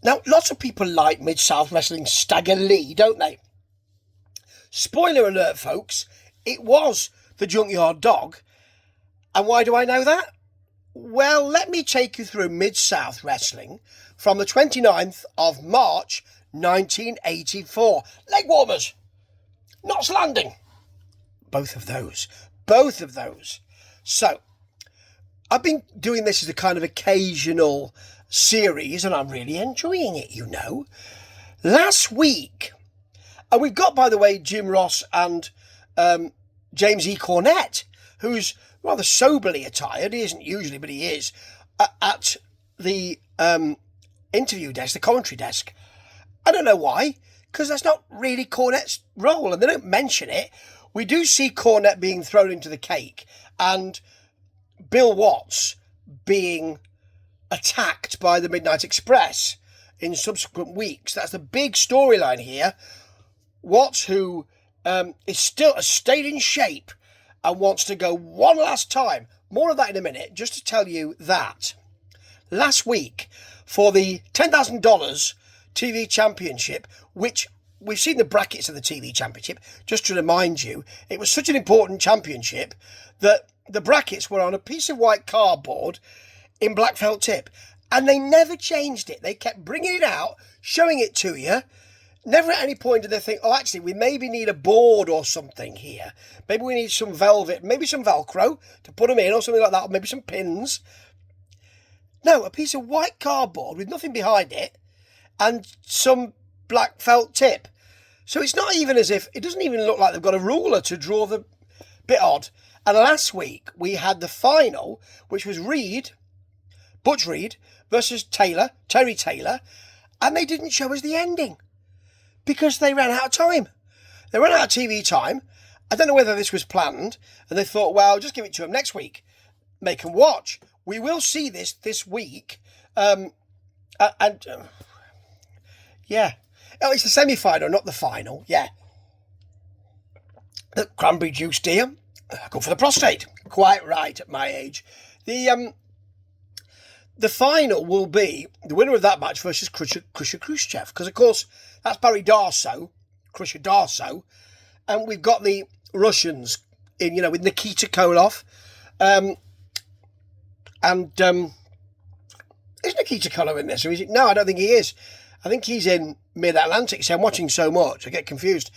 Now, lots of people like Mid-South Wrestling's Stagger Lee, don't they? Spoiler alert, folks, it was the Junkyard Dog. And why do I know that? Well, let me take you through Mid-South Wrestling from the 29th of March 1984. Leg warmers, Knots Landing. Both of those. So, I've been doing this as a kind of occasional series, and I'm really enjoying it, you know. Last week, and we've got, by the way, Jim Ross and James E. Cornette, who's rather soberly attired. He isn't usually, but he is, at the interview desk, the commentary desk. I don't know why, because that's not really Cornette's role, and they don't mention it. We do see Cornette being thrown into the cake, and Bill Watts being attacked by the Midnight Express in subsequent weeks. That's the big storyline here. Watts, who is still stayed in shape and wants to go one last time. More of that in a minute. Just to tell you that last week, for the $10,000 TV Championship, which we've seen the brackets of the TV Championship, just to remind you, it was such an important championship that the brackets were on a piece of white cardboard in black felt tip, and they never changed it. They kept bringing it out, showing it to you. Never at any point did they think, oh, actually, we maybe need a board or something here. Maybe we need some velvet, maybe some Velcro to put them in or something like that, or maybe some pins. No, a piece of white cardboard with nothing behind it and some black felt tip. So it's not even as if, it doesn't even look like they've got a ruler to draw the bit odd. And last week we had the final, which was Butch Reed versus Terry Taylor, and they didn't show us the ending because they ran out of time. They ran out of TV time. I don't know whether this was planned, and they thought, well, just give it to them next week. Make them watch. We will see this week. Yeah. Oh, it's the semi-final, not the final. Yeah. The cranberry juice, dear. Good for the prostate. Quite right at my age. The final will be the winner of that match versus Khrushchev, because of course that's Barry Darsow, Khrushchev Darsow, and we've got the Russians in, with Nikita Koloff, is Nikita Koloff in this, or is it? No, I don't think he is. I think he's in Mid-Atlantic. So I'm watching so much, I get confused.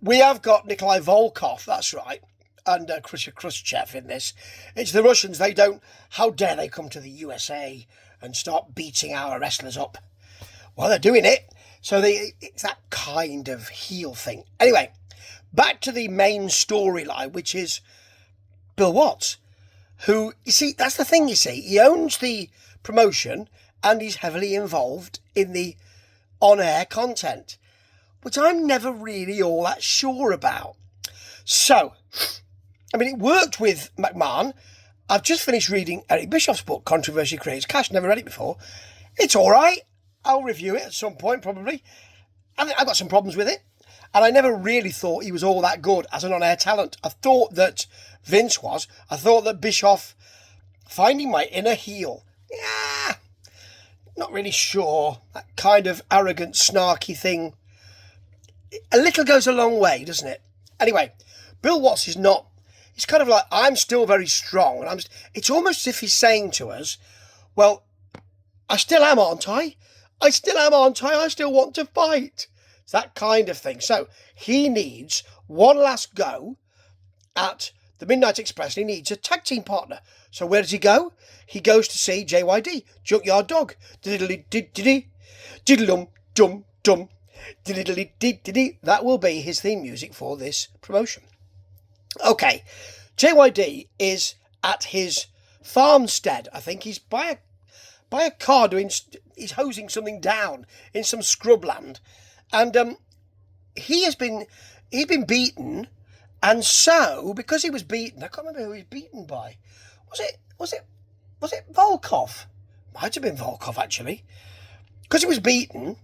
We have got Nikolai Volkov, that's right, and Khrushchev in this. It's the Russians. They don't, how dare they come to the USA and start beating our wrestlers up? Well, they're doing it. So it's that kind of heel thing. Anyway, back to the main storyline, which is Bill Watts, who, you see, that's the thing, he owns the promotion and he's heavily involved in the on-air content, which I'm never really all that sure about. So, I mean, it worked with McMahon. I've just finished reading Eric Bischoff's book, Controversy Creates Cash. Never read it before. It's all right. I'll review it at some point, probably. I've got some problems with it. And I never really thought he was all that good as an on-air talent. I thought that Vince was. I thought that Bischoff, finding my inner heel. Yeah, not really sure. That kind of arrogant, snarky thing. A little goes a long way, doesn't it? Anyway, Bill Watts is not. It's kind of like, I'm still very strong. And it's almost as if he's saying to us, well, I still am, aren't I? I still am, aren't I? I still want to fight. It's that kind of thing. So he needs one last go at the Midnight Express. And he needs a tag team partner. So where does he go? He goes to see JYD, Junkyard Dog. Diddle-dum-dum-dum. That will be his theme music for this promotion. Okay, JYD is at his farmstead. I think he's by a car he's hosing something down in some scrubland, and he's been beaten, and so because he was beaten, I can't remember who he was beaten by. Was it Volkov? Might have been Volkov actually, because he was beaten.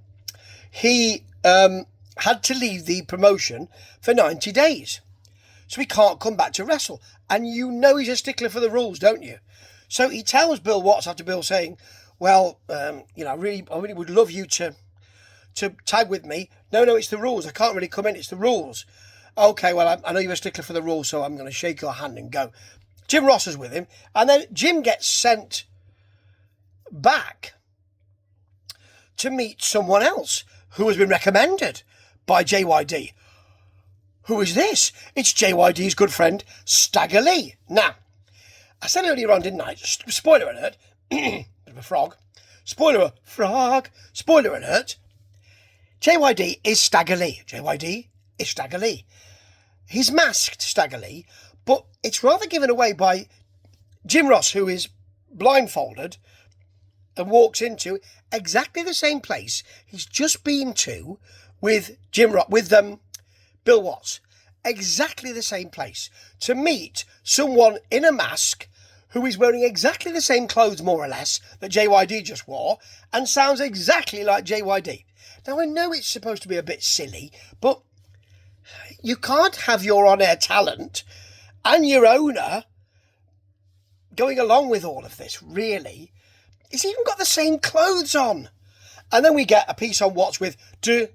He had to leave the promotion for 90 days. So he can't come back to wrestle. And you know he's a stickler for the rules, don't you? So he tells Bill Watts, after Bill saying, well, I really would love you to tag with me. No, it's the rules. I can't really come in. It's the rules. Okay, well, I know you're a stickler for the rules, so I'm going to shake your hand and go. Jim Ross is with him, and then Jim gets sent back to meet someone else who has been recommended by JYD. Who is this? It's JYD's good friend, Stagger Lee. Now, I said earlier on, didn't I? Spoiler alert. Bit of a frog. Spoiler alert. JYD is Stagger Lee. JYD is Stagger Lee. He's masked Stagger Lee, but it's rather given away by Jim Ross, who is blindfolded and walks into exactly the same place he's just been to with Bill Watts. Exactly the same place to meet someone in a mask who is wearing exactly the same clothes, more or less, that JYD just wore, and sounds exactly like JYD. Now, I know it's supposed to be a bit silly, but you can't have your on-air talent and your owner going along with all of this, really. He's even got the same clothes on. And then we get a piece on Watts with do.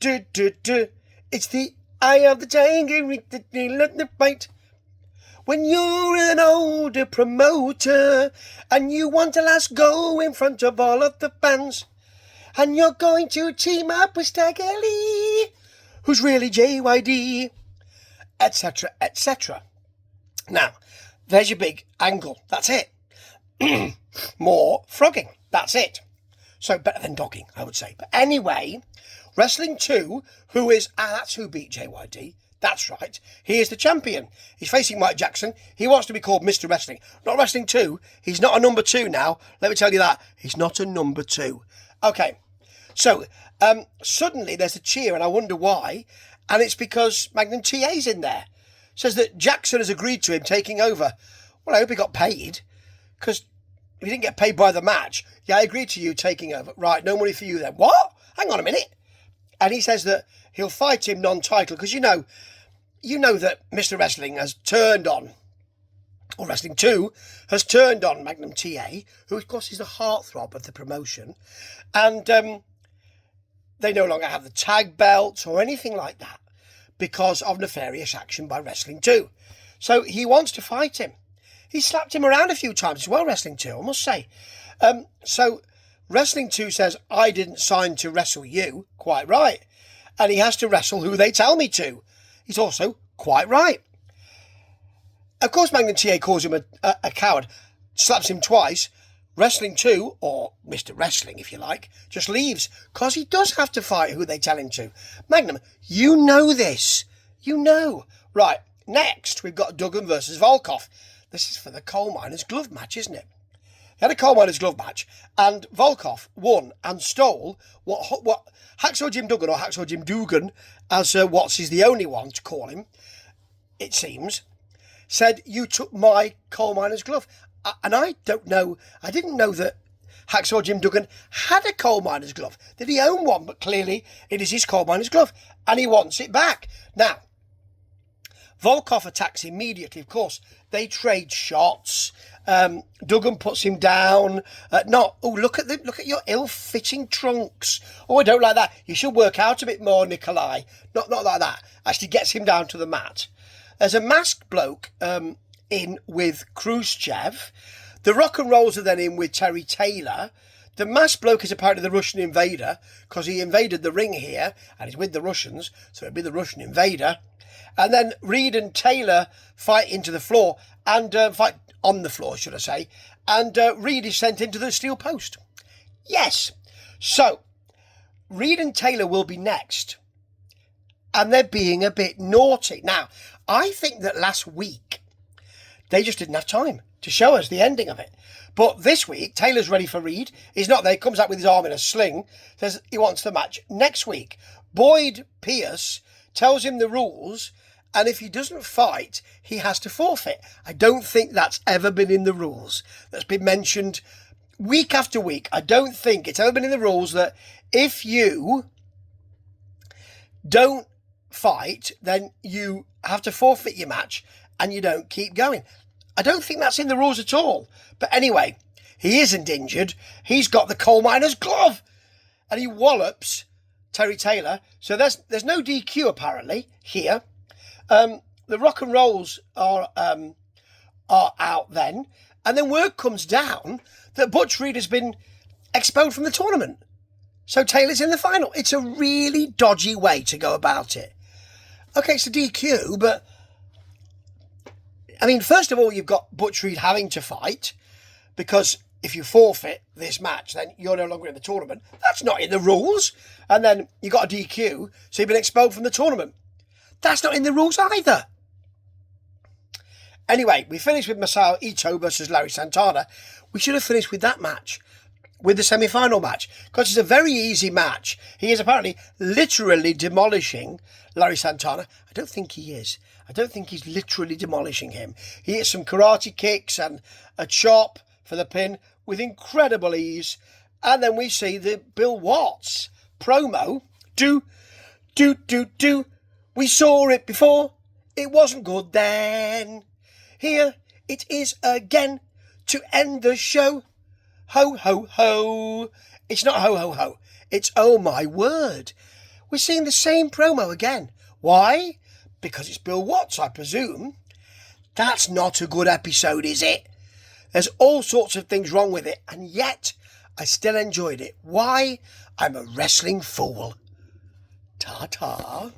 It's the eye of the tiger, the fight. When you're an older promoter and you want to last go in front of all of the fans, and you're going to team up with Stagger Lee, who's really JYD, etc., etc. Now, there's your big angle. That's it. More frogging. That's it. So better than dogging, I would say. But anyway, Wrestling 2, that's who beat JYD. That's right. He is the champion. He's facing Mike Jackson. He wants to be called Mr. Wrestling. Not Wrestling 2. He's not a number 2 now. Let me tell you that. He's not a number 2. Okay. So, suddenly there's a cheer, and I wonder why. And it's because Magnum TA's in there. Says that Jackson has agreed to him taking over. Well, I hope he got paid. Because if he didn't get paid by the match, yeah, I agreed to you taking over. Right, no money for you then. What? Hang on a minute. And he says that he'll fight him non-title. Because you know that Mr. Wrestling has turned on, or Wrestling 2 has turned on Magnum TA, who of course is the heartthrob of the promotion. And they no longer have the tag belts or anything like that because of nefarious action by Wrestling 2. So he wants to fight him. He slapped him around a few times as well, Wrestling 2, I must say. So Wrestling 2 says, I didn't sign to wrestle you. Quite right. And he has to wrestle who they tell me to. He's also quite right. Of course, Magnum TA calls him a coward, slaps him twice. Wrestling 2, or Mr. Wrestling if you like, just leaves because he does have to fight who they tell him to. Magnum, you know this. You know. Right, next we've got Duggan versus Volkov. This is for the coal miner's glove match, isn't it? He had a coal miner's glove match, and Volkov won and stole what Hacksaw Jim Duggan, or Hacksaw Jim Dugan, as Watts is the only one to call him, it seems, said, you took my coal miner's glove. And I didn't know that Hacksaw Jim Duggan had a coal miner's glove. Did he own one? But clearly it is his coal miner's glove, and he wants it back. Now, Volkov attacks immediately, of course. They trade shots. Duggan puts him down. Look at your ill-fitting trunks. Oh, I don't like that. You should work out a bit more, Nikolai. Not like that. Actually gets him down to the mat. There's a masked bloke in with Khrushchev. The Rock and Rolls are then in with Terry Taylor. The masked bloke is apparently the Russian invader because he invaded the ring here and he's with the Russians, so it'd be the Russian invader. And then Reed and Taylor fight into the floor and fight on the floor, should I say. And Reed is sent into the steel post. Yes. So Reed and Taylor will be next. And they're being a bit naughty. Now, I think that last week they just didn't have time to show us the ending of it. But this week, Taylor's ready for Reed. He's not there. He comes out with his arm in a sling. Says he wants the match. Next week, Boyd Pierce tells him the rules. And if he doesn't fight, he has to forfeit. I don't think that's ever been in the rules. That's been mentioned week after week. I don't think it's ever been in the rules that if you don't fight, then you have to forfeit your match and you don't keep going. I don't think that's in the rules at all. But anyway, he isn't injured. He's got the coal miner's glove. And he wallops Terry Taylor. So there's no DQ apparently here. The rock and rolls are out then. And then word comes down that Butch Reed has been expelled from the tournament. So Taylor's in the final. It's a really dodgy way to go about it. Okay, it's a DQ, but I mean, first of all, you've got Butch Reed having to fight, because if you forfeit this match, then you're no longer in the tournament. That's not in the rules. And then you got a DQ, so you've been expelled from the tournament. That's not in the rules either. Anyway, we finished with Masao Ito versus Larry Santana. We should have finished with that match, with the semi-final match, because it's a very easy match. He is apparently literally demolishing Larry Santana. I don't think he is. I don't think he's literally demolishing him. He hits some karate kicks and a chop for the pin with incredible ease. And then we see the Bill Watts promo. Do. We saw it before. It wasn't good then. Here it is again to end the show. Ho, ho, ho. It's not ho, ho, ho. It's oh my word. We're seeing the same promo again. Why? Because it's Bill Watts, I presume. That's not a good episode, is it? There's all sorts of things wrong with it, and yet I still enjoyed it. Why? I'm a wrestling fool. Ta-ta.